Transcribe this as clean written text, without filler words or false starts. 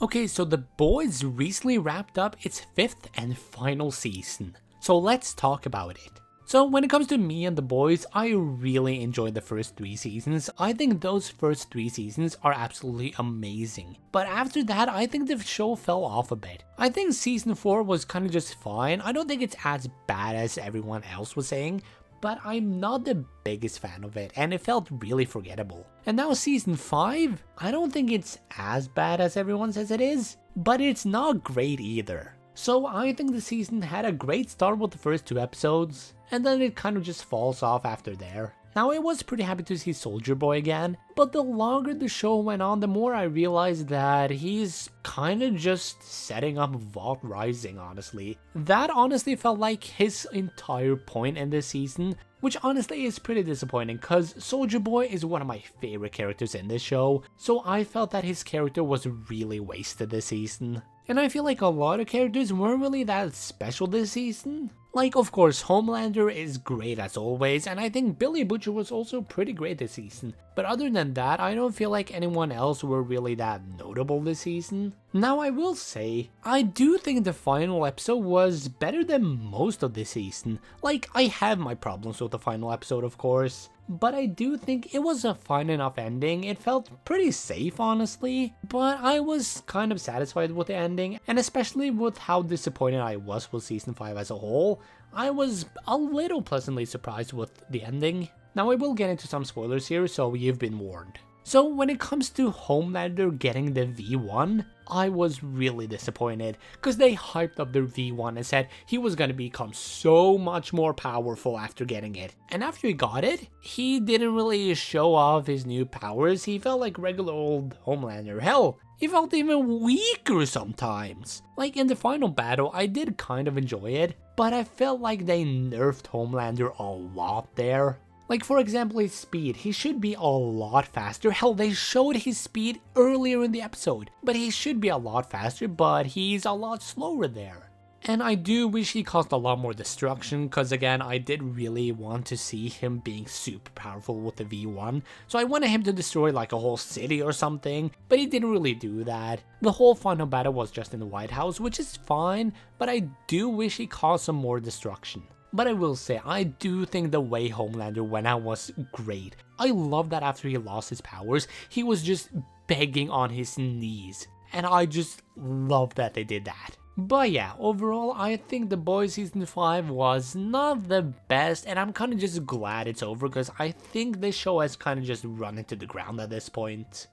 Okay, so The Boys recently wrapped up its 5th and final season, so let's talk about it. So when it comes to me and The Boys, I really enjoyed the first 3 seasons. I think those first 3 seasons are absolutely amazing. But after that, I think the show fell off a bit. I think season 4 was kind of just fine. I don't think it's as bad as everyone else was saying, but I'm not the biggest fan of it, and it felt really forgettable. And now season 5, I don't think it's as bad as everyone says it is, but it's not great either. So I think the season had a great start with the first 2 episodes, and then it kind of just falls off after there. Now I was pretty happy to see Soldier Boy again, but the longer the show went on, the more I realized that he's kind of just setting up Vault Rising, honestly. That honestly felt like his entire point in this season, which honestly is pretty disappointing because Soldier Boy is one of my favorite characters in this show, so I felt that his character was really wasted this season. And I feel like a lot of characters weren't really that special this season. Like, of course, Homelander is great as always, and I think Billy Butcher was also pretty great this season. But other than that, I don't feel like anyone else were really that notable this season. Now I will say, I do think the final episode was better than most of this season. Like, I have my problems with the final episode, of course, but I do think it was a fine enough ending. It felt pretty safe, honestly, but I was kind of satisfied with the ending, and especially with how disappointed I was with season 5 as a whole, I was a little pleasantly surprised with the ending. Now I will get into some spoilers here, so you've been warned. So when it comes to Homelander getting the V1, I was really disappointed because they hyped up their V1 and said he was going to become so much more powerful after getting it. And after he got it, he didn't really show off his new powers. He felt like regular old Homelander. Hell, he felt even weaker sometimes. Like in the final battle, I did kind of enjoy it, but I felt like they nerfed Homelander a lot there. Like for example his speed, he should be a lot faster. Hell, they showed his speed earlier in the episode, but he should be a lot faster, but he's a lot slower there. And I do wish he caused a lot more destruction, cause again, I did really want to see him being super powerful with the V1, so I wanted him to destroy like a whole city or something, but he didn't really do that. The whole final battle was just in the White House, which is fine, but I do wish he caused some more destruction. But I will say, I do think the way Homelander went out was great. I love that after he lost his powers, he was just begging on his knees. And I just love that they did that. But yeah, overall, I think The Boys Season 5 was not the best, and I'm kind of just glad it's over because I think this show has kind of just run into the ground at this point.